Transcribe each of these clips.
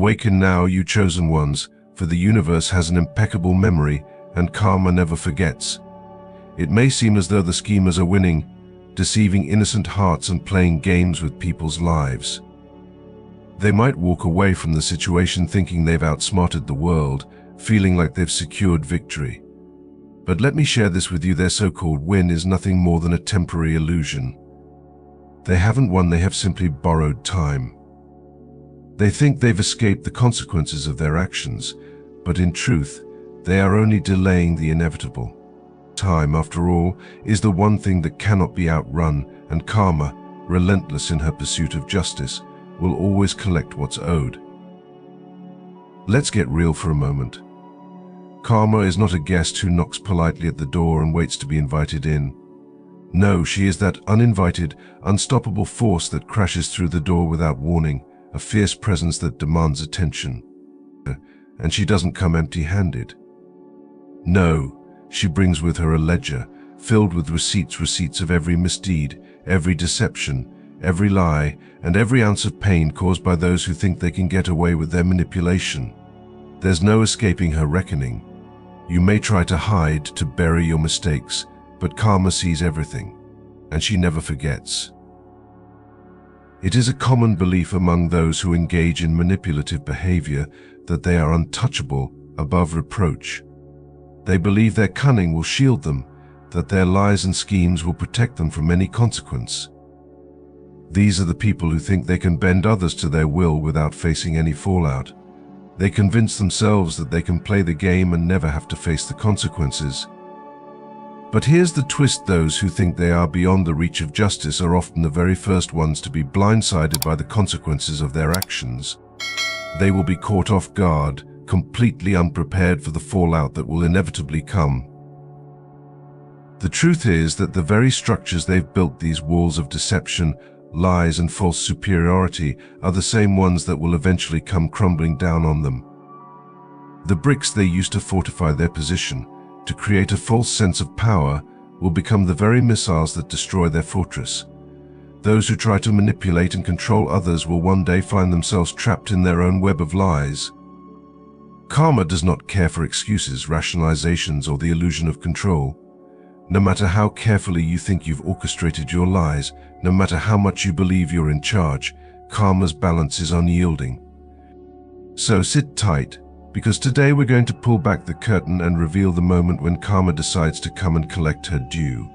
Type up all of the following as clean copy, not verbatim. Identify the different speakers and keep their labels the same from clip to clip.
Speaker 1: Awaken now, you chosen ones, for the universe has an impeccable memory and karma never forgets. It may seem as though the schemers are winning, deceiving innocent hearts and playing games with people's lives. They might walk away from the situation thinking they've outsmarted the world, feeling like they've secured victory. But let me share this with you, their so-called win is nothing more than a temporary illusion. They haven't won, they have simply borrowed time. They think they've escaped the consequences of their actions, but in truth, they are only delaying the inevitable. Time, after all, is the one thing that cannot be outrun, and karma, relentless in her pursuit of justice, will always collect what's owed. Let's get real for a moment. Karma is not a guest who knocks politely at the door and waits to be invited in. No, she is that uninvited, unstoppable force that crashes through the door without warning, a fierce presence that demands attention. And she doesn't come empty-handed. No, she brings with her a ledger filled with receipts of every misdeed, every deception, every lie, and every ounce of pain caused by those who think they can get away with their manipulation. There's no escaping her reckoning. You may try to hide, to bury your mistakes, but karma sees everything, and she never forgets. It is a common belief among those who engage in manipulative behavior that they are untouchable, above reproach. They believe their cunning will shield them, that their lies and schemes will protect them from any consequence. These are the people who think they can bend others to their will without facing any fallout. They convince themselves that they can play the game and never have to face the consequences. But here's the twist: those who think they are beyond the reach of justice are often the very first ones to be blindsided by the consequences of their actions. They will be caught off guard, completely unprepared for the fallout that will inevitably come. The truth is that the very structures they've built, these walls of deception, lies, and false superiority, are the same ones that will eventually come crumbling down on them. The bricks they used to fortify their position, to create a false sense of power, will become the very missiles that destroy their fortress. Those who try to manipulate and control others will one day find themselves trapped in their own web of lies. Karma does not care for excuses, rationalizations, or the illusion of control. No matter how carefully you think you've orchestrated your lies, no matter how much you believe you're in charge, karma's balance is unyielding. So sit tight, because today we're going to pull back the curtain and reveal the moment when karma decides to come and collect her due.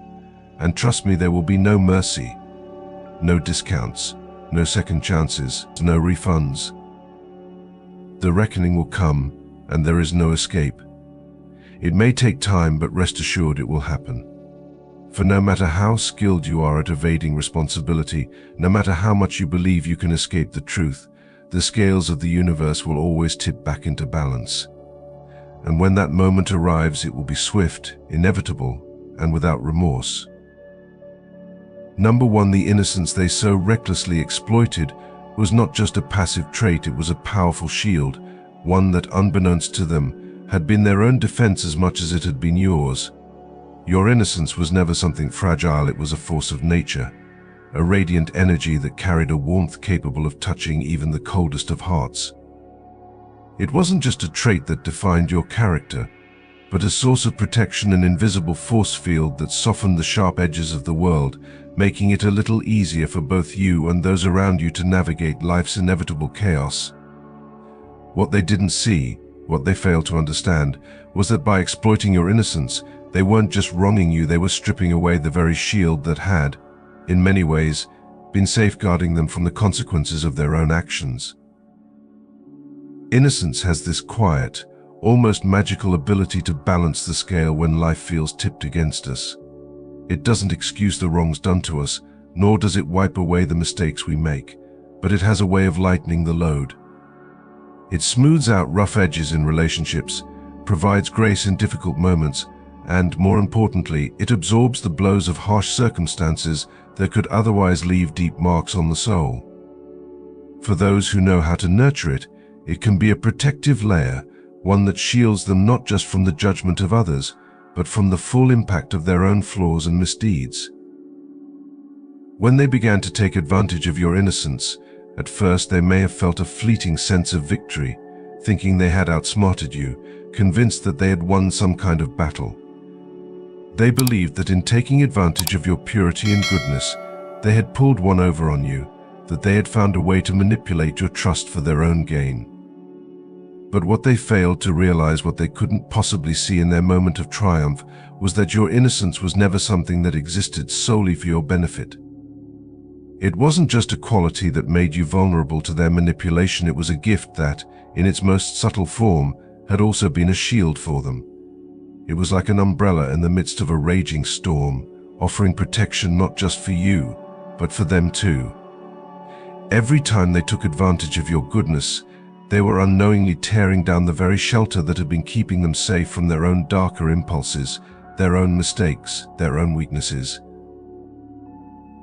Speaker 1: And trust me, there will be no mercy, no discounts, no second chances, no refunds. The reckoning will come, and there is no escape. It may take time, but rest assured it will happen. For no matter how skilled you are at evading responsibility, no matter how much you believe you can escape the truth, the scales of the universe will always tip back into balance. And when that moment arrives, it will be swift, inevitable, and without remorse. Number 1, the innocence they so recklessly exploited was not just a passive trait, it was a powerful shield, one that, unbeknownst to them, had been their own defense as much as it had been yours. Your innocence was never something fragile, it was a force of nature, a radiant energy that carried a warmth capable of touching even the coldest of hearts. It wasn't just a trait that defined your character, but a source of protection, an invisible force field that softened the sharp edges of the world, making it a little easier for both you and those around you to navigate life's inevitable chaos. What they didn't see, what they failed to understand, was that by exploiting your innocence, they weren't just wronging you, they were stripping away the very shield that had, in many ways, been safeguarding them from the consequences of their own actions. Innocence has this quiet, almost magical ability to balance the scale when life feels tipped against us. It doesn't excuse the wrongs done to us, nor does it wipe away the mistakes we make, but it has a way of lightening the load. It smooths out rough edges in relationships, provides grace in difficult moments, and, more importantly, it absorbs the blows of harsh circumstances that could otherwise leave deep marks on the soul. For those who know how to nurture it, it can be a protective layer, one that shields them not just from the judgment of others, but from the full impact of their own flaws and misdeeds. When they began to take advantage of your innocence, At first, they may have felt a fleeting sense of victory, thinking they had outsmarted you, convinced that they had won some kind of battle. They believed that in taking advantage of your purity and goodness, they had pulled one over on you, that they had found a way to manipulate your trust for their own gain. But what they failed to realize, what they couldn't possibly see in their moment of triumph, was that your innocence was never something that existed solely for your benefit. It wasn't just a quality that made you vulnerable to their manipulation, it was a gift that, in its most subtle form, had also been a shield for them. It was like an umbrella in the midst of a raging storm, offering protection not just for you, but for them too. Every time they took advantage of your goodness, they were unknowingly tearing down the very shelter that had been keeping them safe from their own darker impulses, their own mistakes, their own weaknesses.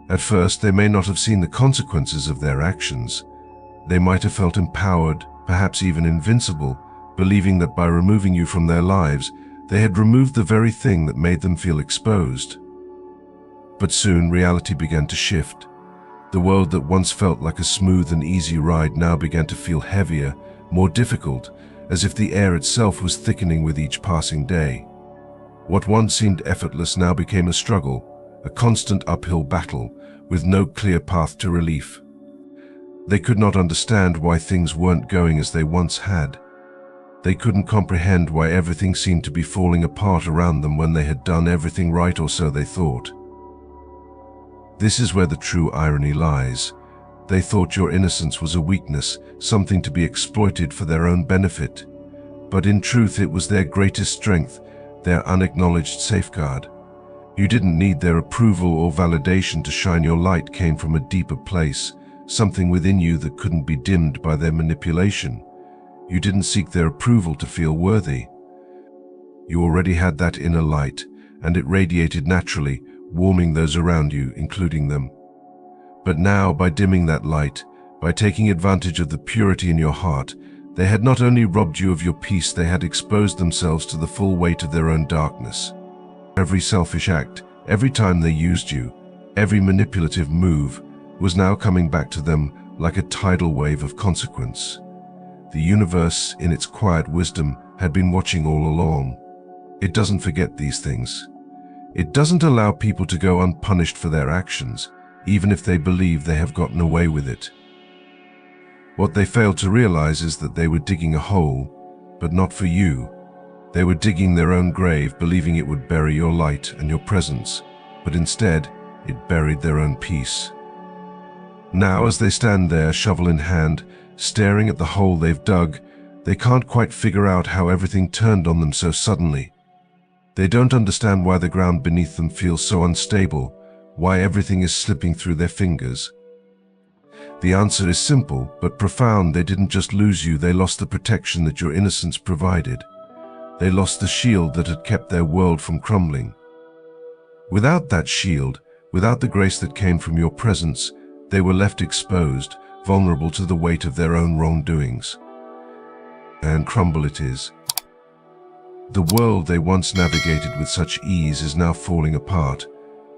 Speaker 1: At first, they may not have seen the consequences of their actions. They might have felt empowered, perhaps even invincible, believing that by removing you from their lives, they had removed the very thing that made them feel exposed. But soon, reality began to shift. The world that once felt like a smooth and easy ride now began to feel heavier, more difficult, as if the air itself was thickening with each passing day. What once seemed effortless now became a struggle, a constant uphill battle, with no clear path to relief. They could not understand why things weren't going as they once had. They couldn't comprehend why everything seemed to be falling apart around them when they had done everything right, or so they thought. This is where the true irony lies. They thought your innocence was a weakness, something to be exploited for their own benefit. But in truth, it was their greatest strength, their unacknowledged safeguard. You didn't need their approval or validation to shine. Your light came from a deeper place, something within you that couldn't be dimmed by their manipulation. You didn't seek their approval to feel worthy. You already had that inner light, and it radiated naturally, warming those around you, including them. But now, by dimming that light, by taking advantage of the purity in your heart, they had not only robbed you of your peace, they had exposed themselves to the full weight of their own darkness. Every selfish act, every time they used you, every manipulative move, was now coming back to them like a tidal wave of consequence. The universe, in its quiet wisdom, had been watching all along. It doesn't forget these things. It doesn't allow people to go unpunished for their actions, even if they believe they have gotten away with it. What they failed to realize is that they were digging a hole, but not for you. They were digging their own grave, believing it would bury your light and your presence, but instead, it buried their own peace. Now, as they stand there, shovel in hand, staring at the hole they've dug, they can't quite figure out how everything turned on them so suddenly. They don't understand why the ground beneath them feels so unstable, why everything is slipping through their fingers. The answer is simple but profound. They didn't just lose you, they lost the protection that your innocence provided. They lost the shield that had kept their world from crumbling. Without that shield, without the grace that came from your presence, they were left exposed, vulnerable to the weight of their own wrongdoings. And crumble it is. The world they once navigated with such ease is now falling apart,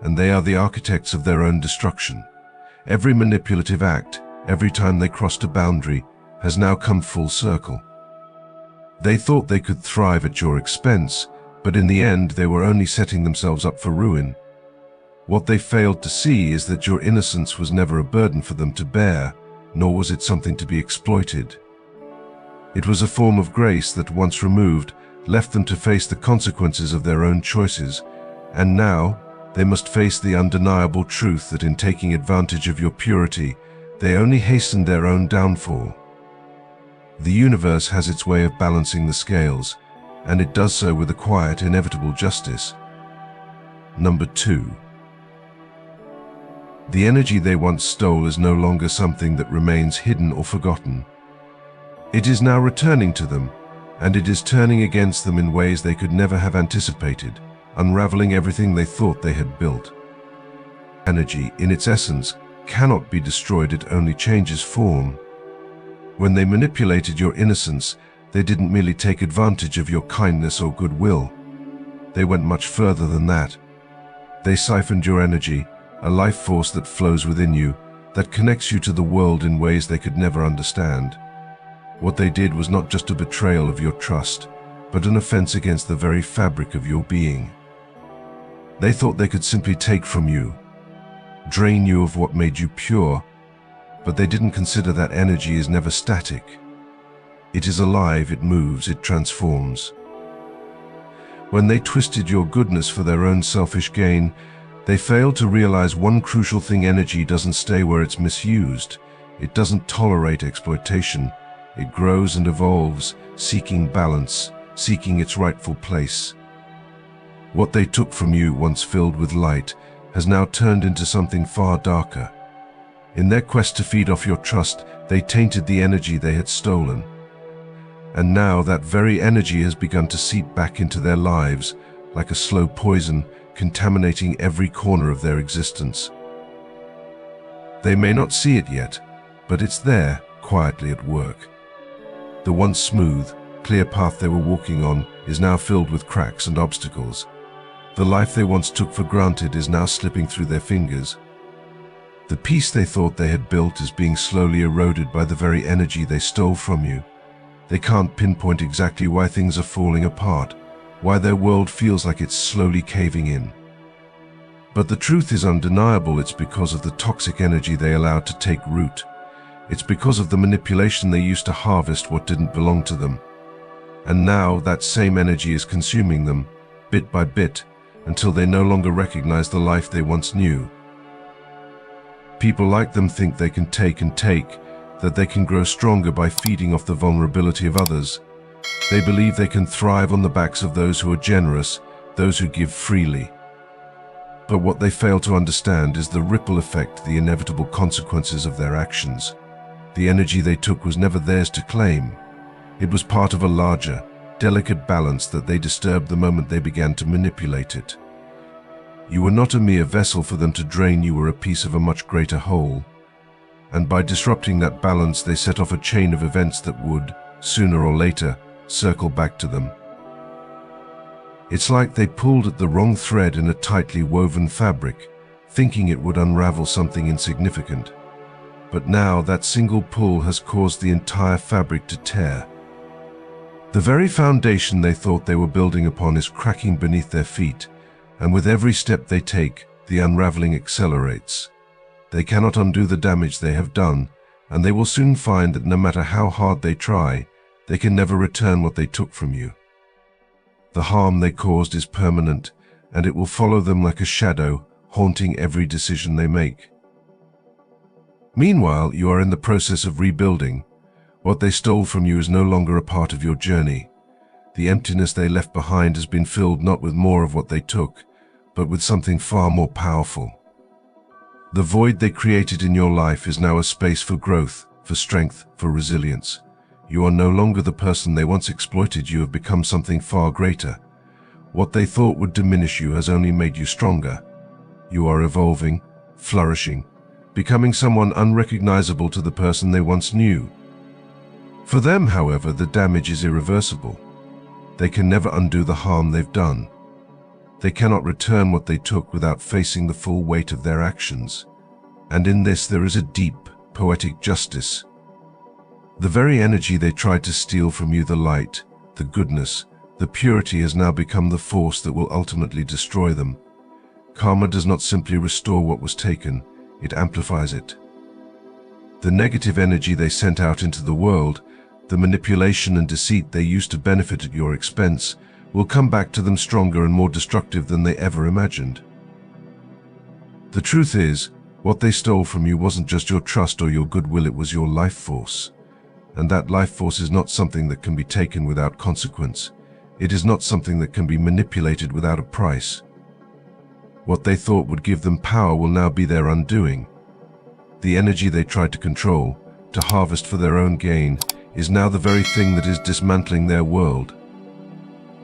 Speaker 1: and they are the architects of their own destruction. Every manipulative act, every time they crossed a boundary, has now come full circle. They thought they could thrive at your expense, but in the end they were only setting themselves up for ruin. What they failed to see is that your innocence was never a burden for them to bear, nor was it something to be exploited. It was a form of grace that, once removed, left them to face the consequences of their own choices, and now they must face the undeniable truth that in taking advantage of your purity, they only hastened their own downfall. The universe has its way of balancing the scales, and it does so with a quiet, inevitable justice. Number 2. The energy they once stole is no longer something that remains hidden or forgotten. It is now returning to them, and it is turning against them in ways they could never have anticipated, unraveling everything they thought they had built. Energy, in its essence, cannot be destroyed, it only changes form. When they manipulated your innocence, they didn't merely take advantage of your kindness or goodwill. They went much further than that. They siphoned your energy, a life force that flows within you, that connects you to the world in ways they could never understand. What they did was not just a betrayal of your trust, but an offense against the very fabric of your being. They thought they could simply take from you, drain you of what made you pure, but they didn't consider that energy is never static. It is alive, it moves, it transforms. When they twisted your goodness for their own selfish gain, they failed to realize one crucial thing: energy doesn't stay where it's misused. It doesn't tolerate exploitation. It grows and evolves, seeking balance, seeking its rightful place. What they took from you, once filled with light, has now turned into something far darker. In their quest to feed off your trust, they tainted the energy they had stolen. And now that very energy has begun to seep back into their lives like a slow poison, contaminating every corner of their existence. They may not see it yet, but it's there, quietly at work. The once smooth, clear path they were walking on is now filled with cracks and obstacles. The life they once took for granted is now slipping through their fingers. The peace they thought they had built is being slowly eroded by the very energy they stole from you. They can't pinpoint exactly why things are falling apart, why their world feels like it's slowly caving in. But the truth is undeniable: it's because of the toxic energy they allowed to take root. It's because of the manipulation they used to harvest what didn't belong to them. And now that same energy is consuming them, bit by bit, until they no longer recognize the life they once knew. People like them think they can take and take, that they can grow stronger by feeding off the vulnerability of others. They believe they can thrive on the backs of those who are generous, those who give freely. But what they fail to understand is the ripple effect, the inevitable consequences of their actions. The energy they took was never theirs to claim. It was part of a larger, delicate balance that they disturbed the moment they began to manipulate it. You were not a mere vessel for them to drain, you were a piece of a much greater whole. And by disrupting that balance, they set off a chain of events that would, sooner or later, circle back to them. It's like they pulled at the wrong thread in a tightly woven fabric, thinking it would unravel something insignificant. But now that single pull has caused the entire fabric to tear. The very foundation they thought they were building upon is cracking beneath their feet, and with every step they take, the unraveling accelerates. They cannot undo the damage they have done, and they will soon find that no matter how hard they try, they can never return what they took from you. The harm they caused is permanent, and it will follow them like a shadow, haunting every decision they make. Meanwhile, you are in the process of rebuilding. What they stole from you is no longer a part of your journey. The emptiness they left behind has been filled not with more of what they took, but with something far more powerful. The void they created in your life is now a space for growth, for strength, for resilience. You are no longer the person they once exploited. You have become something far greater. What they thought would diminish you has only made you stronger. You are evolving, flourishing, becoming someone unrecognizable to the person they once knew. For them, however, the damage is irreversible. They can never undo the harm they've done. They cannot return what they took without facing the full weight of their actions. And in this there is a deep, poetic justice. The very energy they tried to steal from you, the light, the goodness, the purity, has now become the force that will ultimately destroy them. Karma does not simply restore what was taken, it amplifies it. The negative energy they sent out into the world, the manipulation and deceit they used to benefit at your expense, will come back to them stronger and more destructive than they ever imagined. The truth is, what they stole from you wasn't just your trust or your goodwill, it was your life force. And that life force is not something that can be taken without consequence. It is not something that can be manipulated without a price. What they thought would give them power will now be their undoing. The energy they tried to control, to harvest for their own gain, is now the very thing that is dismantling their world.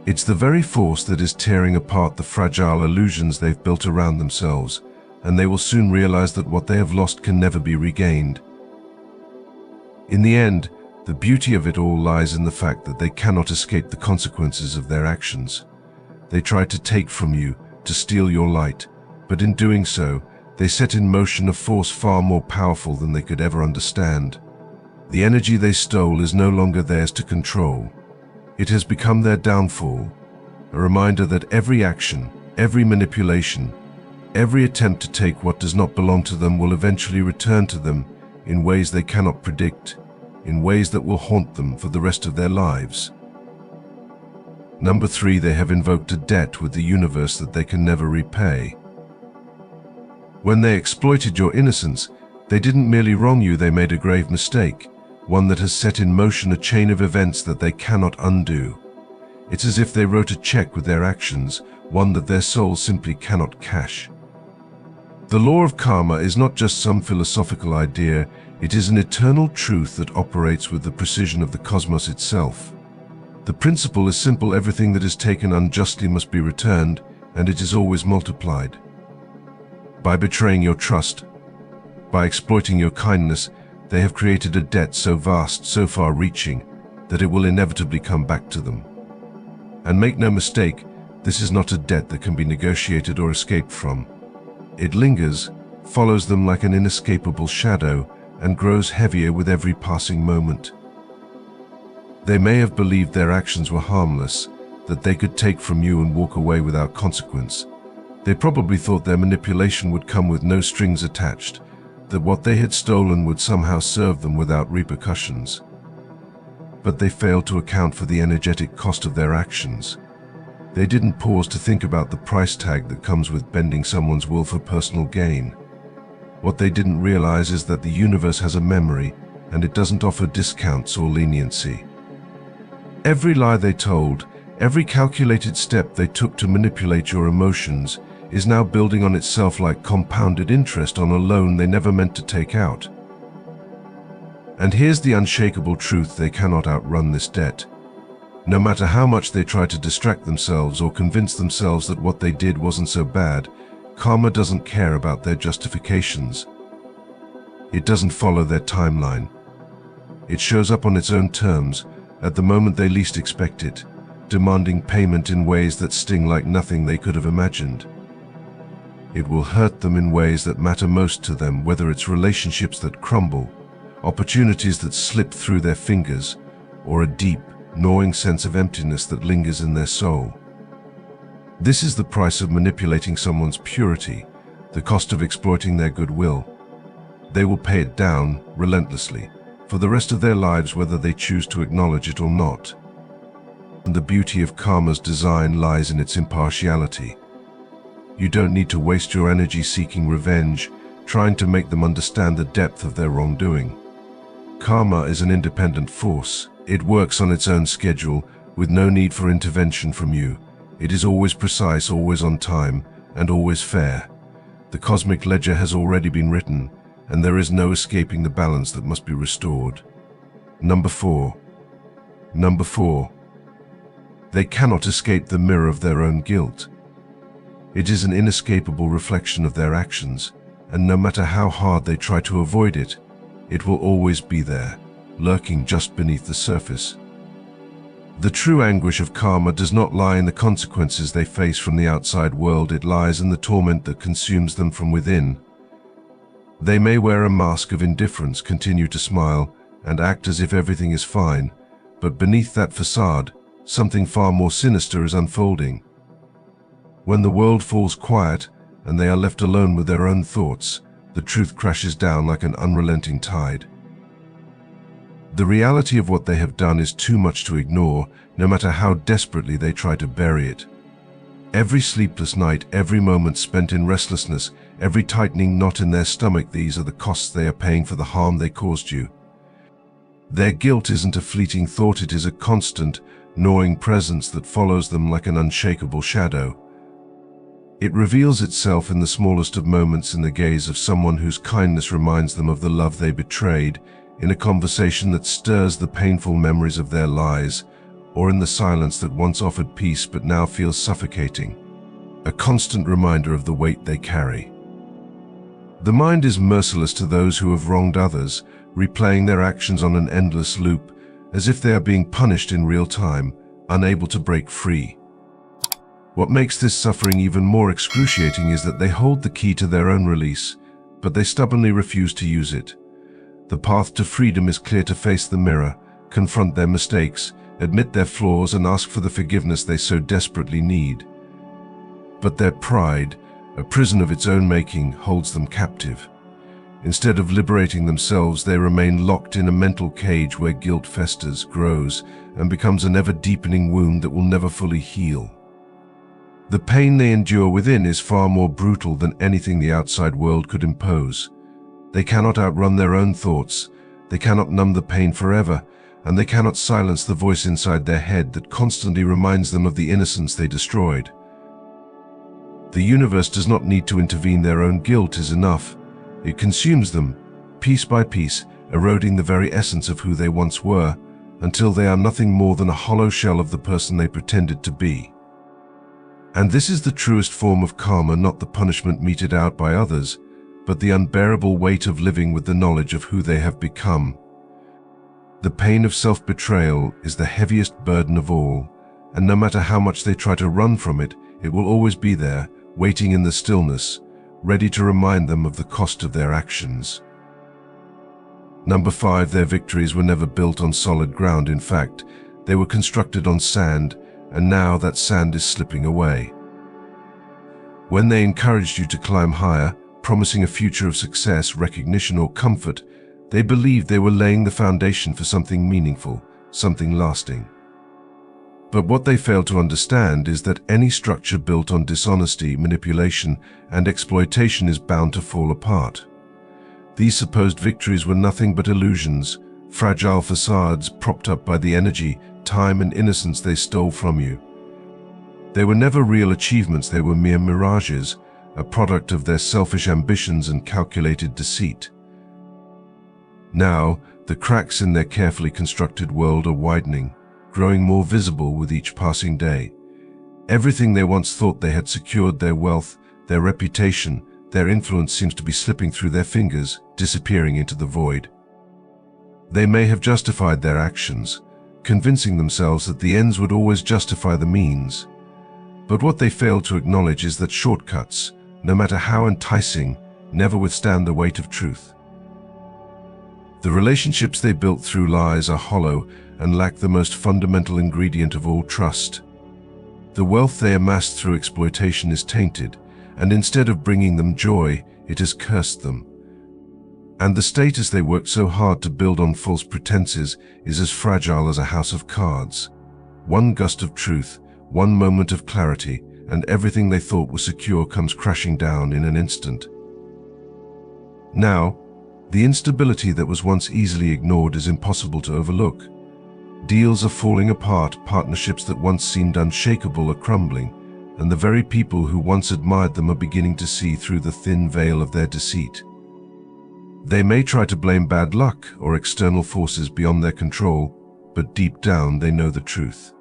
Speaker 1: It's the very force that is tearing apart the fragile illusions they've built around themselves, and they will soon realize that what they have lost can never be regained. In the end, the beauty of it all lies in the fact that they cannot escape the consequences of their actions. They tried to take from you, to steal your light, but in doing so, They set in motion a force far more powerful than they could ever understand. The energy they stole is no longer theirs to control. It has become their downfall, a reminder that every action, every manipulation, every attempt to take what does not belong to them will eventually return to them in ways they cannot predict, in ways that will haunt them for the rest of their lives. Number 3, they have invoked a debt with the universe that they can never repay. When they exploited your innocence, they didn't merely wrong you, they made a grave mistake, one that has set in motion a chain of events that they cannot undo. It's as if they wrote a check with their actions, one that their soul simply cannot cash. The law of karma is not just some philosophical idea, it is an eternal truth that operates with the precision of the cosmos itself. The principle is simple: everything that is taken unjustly must be returned, and it is always multiplied. By betraying your trust, by exploiting your kindness, they have created a debt so vast, so far-reaching, that it will inevitably come back to them. And make no mistake, this is not a debt that can be negotiated or escaped from. It lingers, follows them like an inescapable shadow, and grows heavier with every passing moment. They may have believed their actions were harmless, that they could take from you and walk away without consequence. They probably thought their manipulation would come with no strings attached, that what they had stolen would somehow serve them without repercussions. But they failed to account for the energetic cost of their actions. They didn't pause to think about the price tag that comes with bending someone's will for personal gain. What they didn't realize is that the universe has a memory, and it doesn't offer discounts or leniency. Every lie they told, every calculated step they took to manipulate your emotions, is now building on itself like compounded interest on a loan they never meant to take out. And here's the unshakable truth: they cannot outrun this debt. No matter how much they try to distract themselves or convince themselves that what they did wasn't so bad, karma doesn't care about their justifications. It doesn't follow their timeline. It shows up on its own terms, at the moment they least expect it, demanding payment in ways that sting like nothing they could have imagined. It will hurt them in ways that matter most to them, whether it's relationships that crumble, opportunities that slip through their fingers, or a deep, gnawing sense of emptiness that lingers in their soul. This is the price of manipulating someone's purity, the cost of exploiting their goodwill. They will pay it down, relentlessly, for the rest of their lives, whether they choose to acknowledge it or not. And the beauty of karma's design lies in its impartiality. You don't need to waste your energy seeking revenge, trying to make them understand the depth of their wrongdoing. Karma is an independent force. It works on its own schedule, with no need for intervention from you. It is always precise, always on time, and always fair. The cosmic ledger has already been written, and there is no escaping the balance that must be restored. Number 4. They cannot escape the mirror of their own guilt. It is an inescapable reflection of their actions, and no matter how hard they try to avoid it, it will always be there, lurking just beneath the surface. The true anguish of karma does not lie in the consequences they face from the outside world, it lies in the torment that consumes them from within. They may wear a mask of indifference, continue to smile, and act as if everything is fine, but beneath that facade, something far more sinister is unfolding. When the world falls quiet and they are left alone with their own thoughts, the truth crashes down like an unrelenting tide. The reality of what they have done is too much to ignore, no matter how desperately they try to bury it. Every sleepless night, every moment spent in restlessness, every tightening knot in their stomach, these are the costs they are paying for the harm they caused you. Their guilt isn't a fleeting thought, it is a constant, gnawing presence that follows them like an unshakable shadow. It reveals itself in the smallest of moments, in the gaze of someone whose kindness reminds them of the love they betrayed, in a conversation that stirs the painful memories of their lies, or in the silence that once offered peace but now feels suffocating, a constant reminder of the weight they carry. The mind is merciless to those who have wronged others, replaying their actions on an endless loop, as if they are being punished in real time, unable to break free. What makes this suffering even more excruciating is that they hold the key to their own release, but they stubbornly refuse to use it. The path to freedom is clear: to face the mirror, confront their mistakes, admit their flaws, and ask for the forgiveness they so desperately need. But their pride, a prison of its own making, holds them captive. Instead of liberating themselves, they remain locked in a mental cage where guilt festers, grows, and becomes an ever-deepening wound that will never fully heal. The pain they endure within is far more brutal than anything the outside world could impose. They cannot outrun their own thoughts, they cannot numb the pain forever, and they cannot silence the voice inside their head that constantly reminds them of the innocence they destroyed. The universe does not need to intervene; their own guilt is enough. It consumes them, piece by piece, eroding the very essence of who they once were, until they are nothing more than a hollow shell of the person they pretended to be. And this is the truest form of karma, not the punishment meted out by others, but the unbearable weight of living with the knowledge of who they have become. The pain of self-betrayal is the heaviest burden of all, and no matter how much they try to run from it, it will always be there, waiting in the stillness, ready to remind them of the cost of their actions. Number 5. Their victories were never built on solid ground. In fact, they were constructed on sand, and now that sand is slipping away. When they encouraged you to climb higher, promising a future of success, recognition, or comfort, they believed they were laying the foundation for something meaningful, something lasting. But what they failed to understand is that any structure built on dishonesty, manipulation, and exploitation is bound to fall apart. These supposed victories were nothing but illusions, fragile facades propped up by the energy, time, and innocence they stole from you. They were never real achievements; they were mere mirages, a product of their selfish ambitions and calculated deceit. Now, the cracks in their carefully constructed world are widening, growing more visible with each passing day. Everything they once thought they had secured, their wealth, their reputation, their influence, seems to be slipping through their fingers, disappearing into the void. They may have justified their actions, convincing themselves that the ends would always justify the means. But what they fail to acknowledge is that shortcuts, no matter how enticing, never withstand the weight of truth. The relationships they built through lies are hollow and lack the most fundamental ingredient of all, trust. The wealth they amassed through exploitation is tainted, and instead of bringing them joy, it has cursed them. And the status they worked so hard to build on false pretenses is as fragile as a house of cards. One gust of truth, one moment of clarity, and everything they thought was secure comes crashing down in an instant. Now, the instability that was once easily ignored is impossible to overlook. Deals are falling apart, partnerships that once seemed unshakable are crumbling, and the very people who once admired them are beginning to see through the thin veil of their deceit. They may try to blame bad luck or external forces beyond their control, but deep down they know the truth.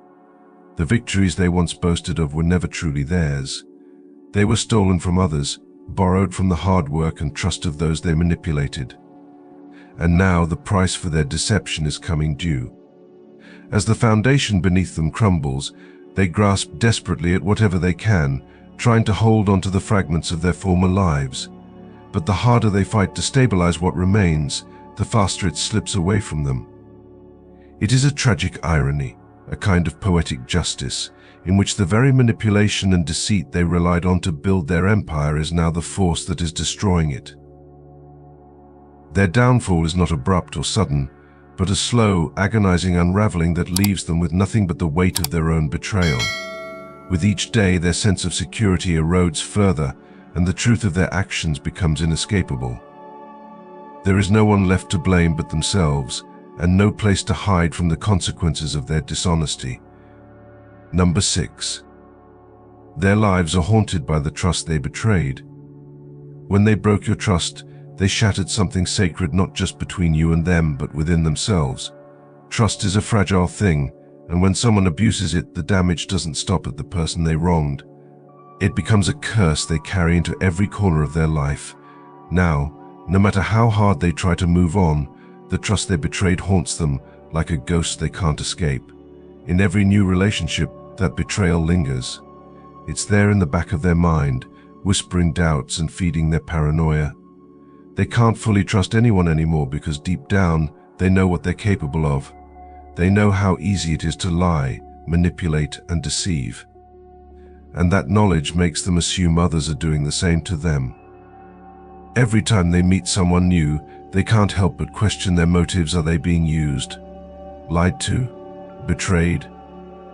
Speaker 1: The victories they once boasted of were never truly theirs. They were stolen from others, borrowed from the hard work and trust of those they manipulated. And now the price for their deception is coming due. As the foundation beneath them crumbles, they grasp desperately at whatever they can, trying to hold on to the fragments of their former lives. But the harder they fight to stabilize what remains, the faster it slips away from them. It is a tragic irony, a kind of poetic justice, in which the very manipulation and deceit they relied on to build their empire is now the force that is destroying it. Their downfall is not abrupt or sudden, but a slow, agonizing unraveling that leaves them with nothing but the weight of their own betrayal. With each day, their sense of security erodes further, and the truth of their actions becomes inescapable. There is no one left to blame but themselves, and no place to hide from the consequences of their dishonesty. Number 6. Their lives are haunted by the trust they betrayed. When they broke your trust, they shattered something sacred, not just between you and them, but within themselves. Trust is a fragile thing, and when someone abuses it, the damage doesn't stop at the person they wronged. It becomes a curse they carry into every corner of their life. Now, no matter how hard they try to move on, the trust they betrayed haunts them like a ghost they can't escape. In every new relationship, that betrayal lingers. It's there in the back of their mind, whispering doubts and feeding their paranoia. They can't fully trust anyone anymore because deep down, they know what they're capable of. They know how easy it is to lie, manipulate, and deceive. And that knowledge makes them assume others are doing the same to them. Every time they meet someone new, they can't help but question their motives. Are they being used, lied to, betrayed?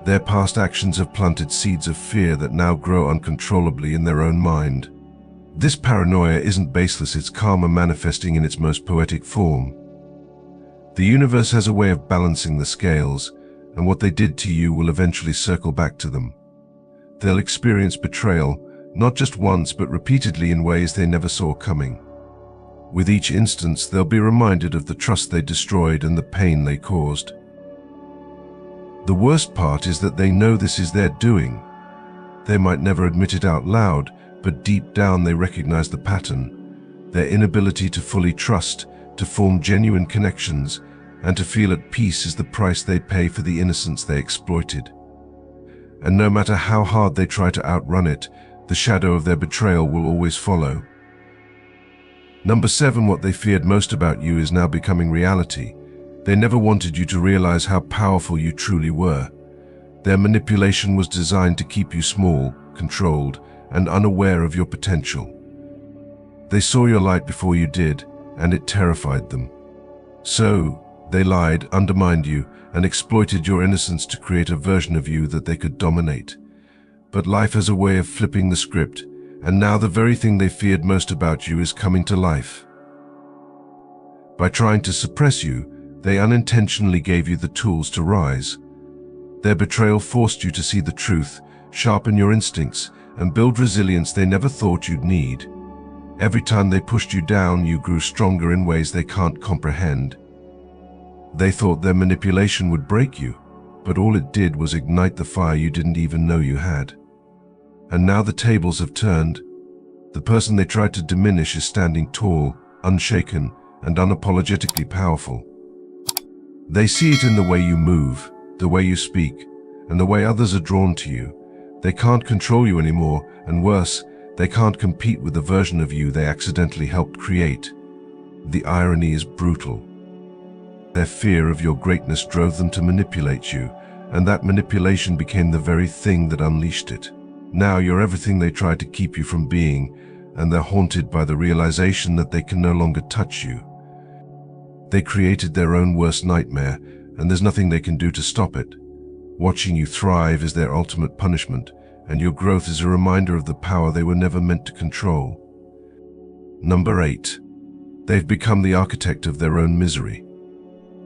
Speaker 1: Their past actions have planted seeds of fear that now grow uncontrollably in their own mind. This paranoia isn't baseless, it's karma manifesting in its most poetic form. The universe has a way of balancing the scales, and what they did to you will eventually circle back to them. They'll experience betrayal, not just once but repeatedly in ways they never saw coming. With each instance, they'll be reminded of the trust they destroyed and the pain they caused. The worst part is that they know this is their doing. They might never admit it out loud, but deep down they recognize the pattern. Their inability to fully trust, to form genuine connections, and to feel at peace is the price they pay for the innocence they exploited. And no matter how hard they try to outrun it, the shadow of their betrayal will always follow. Number 7, what they feared most about you is now becoming reality. They never wanted you to realize how powerful you truly were. Their manipulation was designed to keep you small, controlled, and unaware of your potential. They saw your light before you did, and it terrified them. So, they lied, undermined you, and exploited your innocence to create a version of you that they could dominate. But life has a way of flipping the script, and now the very thing they feared most about you is coming to life. By trying to suppress you, they unintentionally gave you the tools to rise. Their betrayal forced you to see the truth, sharpen your instincts, and build resilience they never thought you'd need. Every time they pushed you down, you grew stronger in ways they can't comprehend. They thought their manipulation would break you, but all it did was ignite the fire you didn't even know you had. And now the tables have turned. The person they tried to diminish is standing tall, unshaken, and unapologetically powerful. They see it in the way you move, the way you speak, and the way others are drawn to you. They can't control you anymore, and worse, they can't compete with the version of you they accidentally helped create. The irony is brutal. Their fear of your greatness drove them to manipulate you, and that manipulation became the very thing that unleashed it. Now you're everything they tried to keep you from being, and they're haunted by the realization that they can no longer touch you. They created their own worst nightmare, and there's nothing they can do to stop it. Watching you thrive is their ultimate punishment, and your growth is a reminder of the power they were never meant to control. Number 8. They've become the architect of their own misery.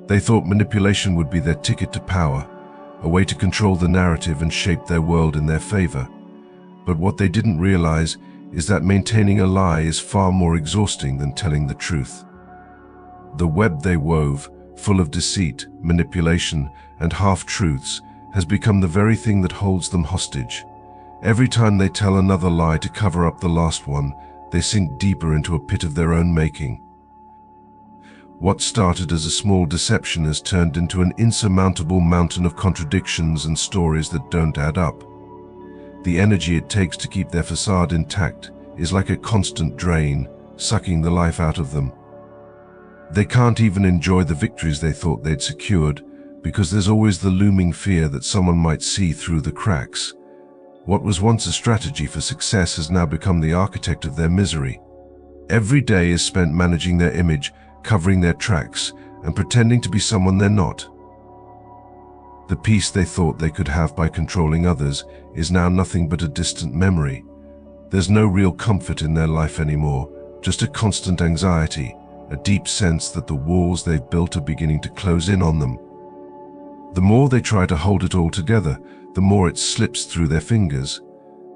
Speaker 1: They thought manipulation would be their ticket to power, a way to control the narrative and shape their world in their favor. But what they didn't realize is that maintaining a lie is far more exhausting than telling the truth. The web they wove, full of deceit, manipulation, and half-truths, has become the very thing that holds them hostage. Every time they tell another lie to cover up the last one, they sink deeper into a pit of their own making. What started as a small deception has turned into an insurmountable mountain of contradictions and stories that don't add up. The energy it takes to keep their facade intact is like a constant drain, sucking the life out of them. They can't even enjoy the victories they thought they'd secured, because there's always the looming fear that someone might see through the cracks. What was once a strategy for success has now become the architect of their misery. Every day is spent managing their image, covering their tracks, and pretending to be someone they're not. The peace they thought they could have by controlling others is now nothing but a distant memory. There's no real comfort in their life anymore, just a constant anxiety, a deep sense that the walls they've built are beginning to close in on them. The more they try to hold it all together, the more it slips through their fingers.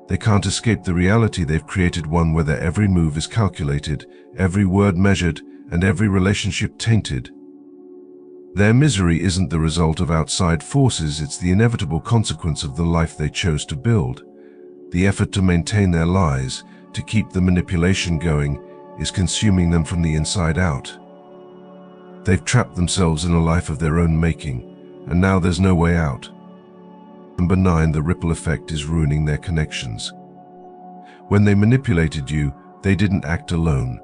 Speaker 1: They can't escape the reality they've created, one where their every move is calculated, every word measured, and every relationship tainted. Their misery isn't the result of outside forces, it's the inevitable consequence of the life they chose to build. The effort to maintain their lies, to keep the manipulation going, is consuming them from the inside out. They've trapped themselves in a life of their own making, and now there's no way out. Number 9, the ripple effect is ruining their connections. When they manipulated you, they didn't act alone.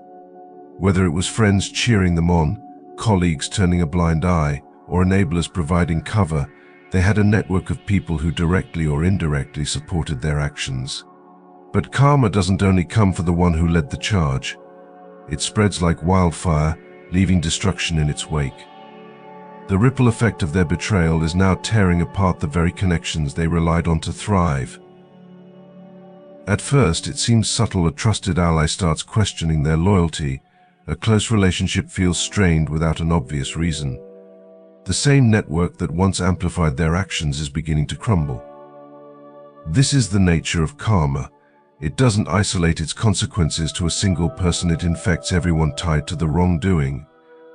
Speaker 1: Whether it was friends cheering them on, colleagues turning a blind eye, or enablers providing cover, they had a network of people who directly or indirectly supported their actions. But karma doesn't only come for the one who led the charge. It spreads like wildfire, leaving destruction in its wake. The ripple effect of their betrayal is now tearing apart the very connections they relied on to thrive. At first, it seems subtle. A trusted ally starts questioning their loyalty. A close relationship feels strained without an obvious reason. The same network that once amplified their actions is beginning to crumble. This is the nature of karma. It doesn't isolate its consequences to a single person. It infects everyone tied to the wrongdoing.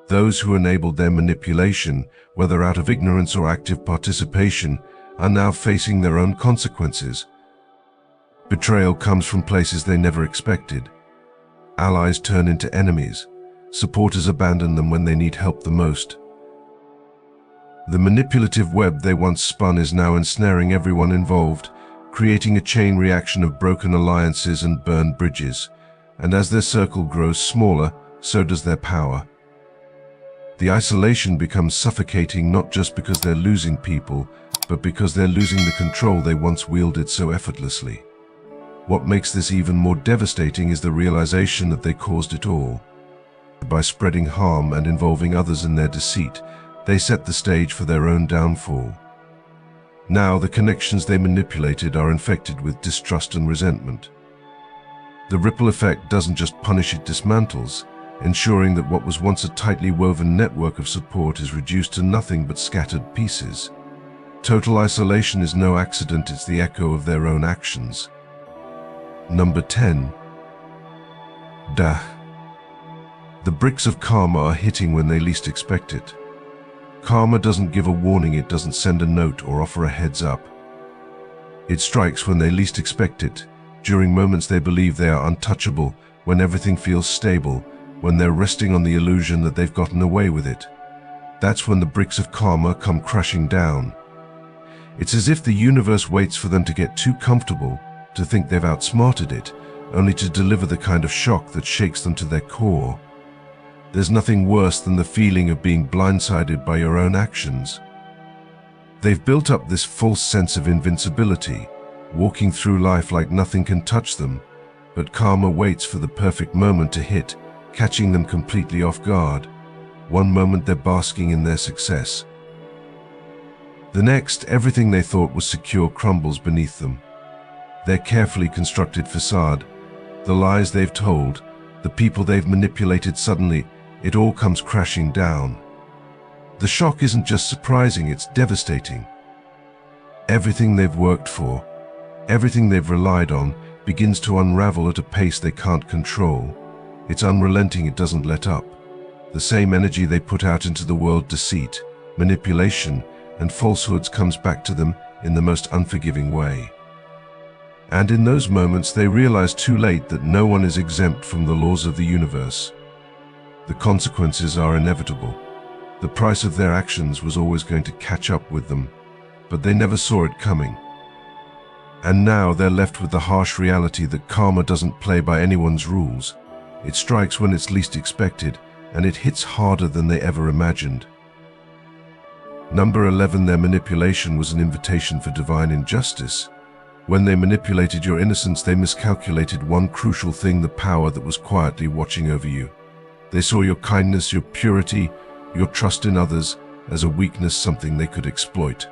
Speaker 1: Those who enabled their manipulation, whether out of ignorance or active participation, are now facing their own consequences. Betrayal comes from places they never expected. Allies turn into enemies. Supporters abandon them when they need help the most. The manipulative web they once spun is now ensnaring everyone involved, creating a chain reaction of broken alliances and burned bridges. And as their circle grows smaller, so does their power. The isolation becomes suffocating, not just because they're losing people, but because they're losing the control they once wielded so effortlessly. What makes this even more devastating is the realization that they caused it all. By spreading harm and involving others in their deceit, they set the stage for their own downfall. Now the connections they manipulated are infected with distrust and resentment. The ripple effect doesn't just punish, it dismantles, ensuring that what was once a tightly woven network of support is reduced to nothing but scattered pieces. Total isolation is no accident, it's the echo of their own actions. Number 10. Dah. The bricks of karma are hitting when they least expect it. Karma doesn't give a warning, it doesn't send a note or offer a heads up. It strikes when they least expect it, during moments they believe they are untouchable, when everything feels stable, when they're resting on the illusion that they've gotten away with it. That's when the bricks of karma come crashing down. It's as if the universe waits for them to get too comfortable, to think they've outsmarted it, only to deliver the kind of shock that shakes them to their core. There's nothing worse than the feeling of being blindsided by your own actions. They've built up this false sense of invincibility, walking through life like nothing can touch them, but karma waits for the perfect moment to hit, catching them completely off guard. One moment they're basking in their success. The next, everything they thought was secure crumbles beneath them. Their carefully constructed facade, the lies they've told, the people they've manipulated, suddenly, it all comes crashing down. The shock isn't just surprising, it's devastating. Everything they've worked for, everything they've relied on, begins to unravel at a pace they can't control. It's unrelenting, it doesn't let up. The same energy they put out into the world, deceit, manipulation, and falsehoods, comes back to them in the most unforgiving way. And in those moments they realize too late that no one is exempt from the laws of the universe. The consequences are inevitable. The price of their actions was always going to catch up with them, but they never saw it coming. And now they're left with the harsh reality that karma doesn't play by anyone's rules. It strikes when it's least expected, and it hits harder than they ever imagined. Number 11. Their manipulation was an invitation for divine injustice. When they manipulated your innocence, they miscalculated one crucial thing: the power that was quietly watching over you. They saw your kindness, your purity, your trust in others as a weakness, something they could exploit.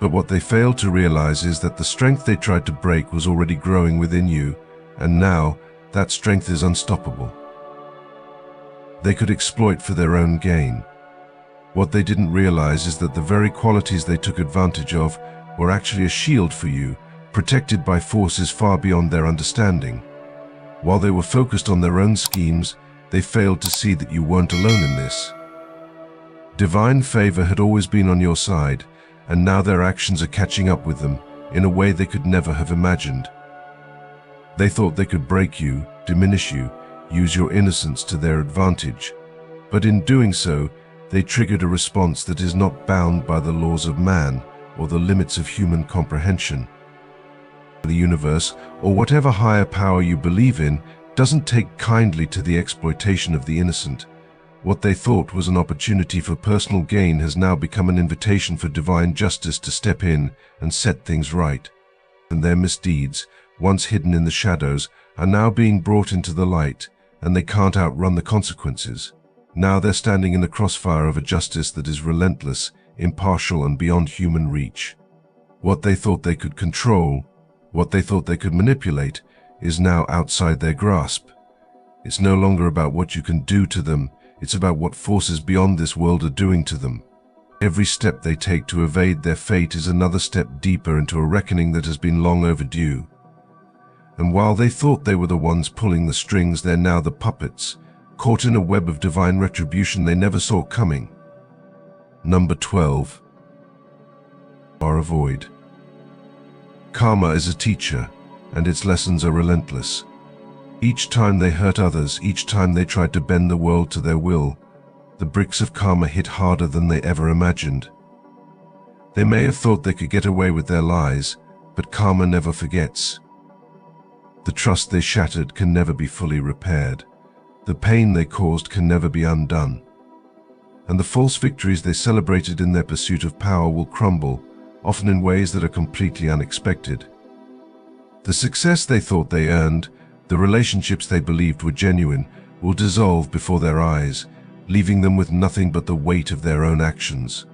Speaker 1: But what they failed to realize is that the strength they tried to break was already growing within you, and now that strength is unstoppable. They could exploit for their own gain. What they didn't realize is that the very qualities they took advantage of were actually a shield for you, protected by forces far beyond their understanding. While they were focused on their own schemes, they failed to see that you weren't alone in this. Divine favor had always been on your side, and now their actions are catching up with them in a way they could never have imagined. They thought they could break you, diminish you, use your innocence to their advantage. But in doing so, they triggered a response that is not bound by the laws of man or the limits of human comprehension. The universe, or whatever higher power you believe in, doesn't take kindly to the exploitation of the innocent. What they thought was an opportunity for personal gain has now become an invitation for divine justice to step in and set things right. And their misdeeds, once hidden in the shadows, are now being brought into the light, and they can't outrun the consequences. Now they're standing in the crossfire of a justice that is relentless, impartial, and beyond human reach. What they thought they could control, what they thought they could manipulate, is now outside their grasp. It's no longer about what you can do to them, it's about what forces beyond this world are doing to them. Every step they take to evade their fate is another step deeper into a reckoning that has been long overdue. And while they thought they were the ones pulling the strings, they're now the puppets, caught in a web of divine retribution they never saw coming. Number 12. Avoid. Karma is a teacher, and its lessons are relentless. Each time they hurt others, each time they tried to bend the world to their will, the bricks of karma hit harder than they ever imagined. They may have thought they could get away with their lies, but karma never forgets. The trust they shattered can never be fully repaired. The pain they caused can never be undone. And the false victories they celebrated in their pursuit of power will crumble, often in ways that are completely unexpected. The success they thought they earned, the relationships they believed were genuine, will dissolve before their eyes, leaving them with nothing but the weight of their own actions.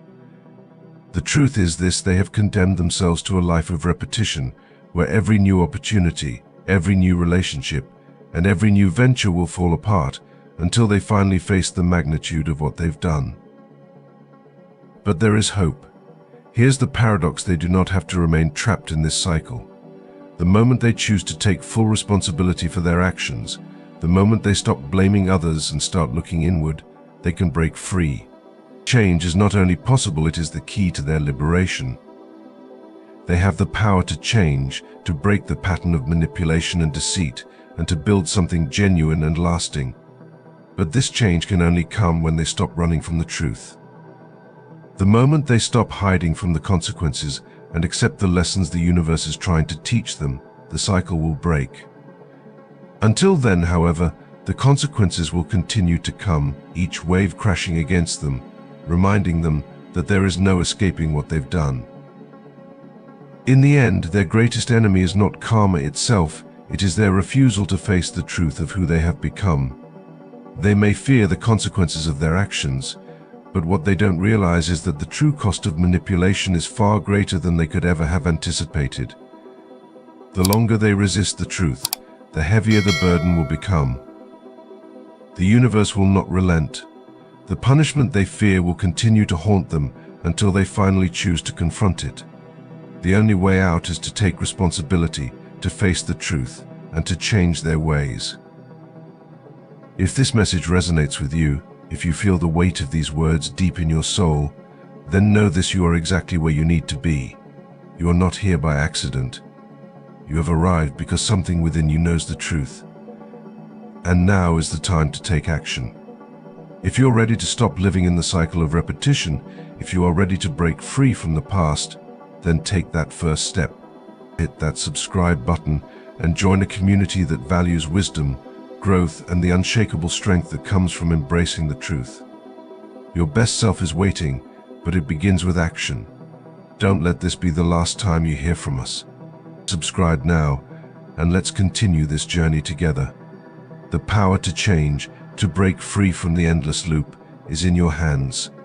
Speaker 1: The truth is this: they have condemned themselves to a life of repetition, where every new opportunity, every new relationship, and every new venture will fall apart until they finally face the magnitude of what they've done. But there is hope. Here's the paradox: they do not have to remain trapped in this cycle. The moment they choose to take full responsibility for their actions, the moment they stop blaming others and start looking inward, they can break free. Change is not only possible, it is the key to their liberation. They have the power to change, to break the pattern of manipulation and deceit, and to build something genuine and lasting. But this change can only come when they stop running from the truth. The moment they stop hiding from the consequences and accept the lessons the universe is trying to teach them, the cycle will break. Until then, however, the consequences will continue to come, each wave crashing against them, reminding them that there is no escaping what they've done. In the end, their greatest enemy is not karma itself, it is their refusal to face the truth of who they have become. They may fear the consequences of their actions, but what they don't realize is that the true cost of manipulation is far greater than they could ever have anticipated. The longer they resist the truth, the heavier the burden will become. The universe will not relent. The punishment they fear will continue to haunt them until they finally choose to confront it. The only way out is to take responsibility, to face the truth, and to change their ways. If this message resonates with you, if you feel the weight of these words deep in your soul, then know this: you are exactly where you need to be. You are not here by accident. You have arrived because something within you knows the truth. And now is the time to take action. If you're ready to stop living in the cycle of repetition, if you are ready to break free from the past, then take that first step. Hit that subscribe button and join a community that values wisdom, growth, and the unshakable strength that comes from embracing the truth. Your best self is waiting, but it begins with action. Don't let this be the last time you hear from us. Subscribe now, and let's continue this journey together. The power to change, to break free from the endless loop, is in your hands.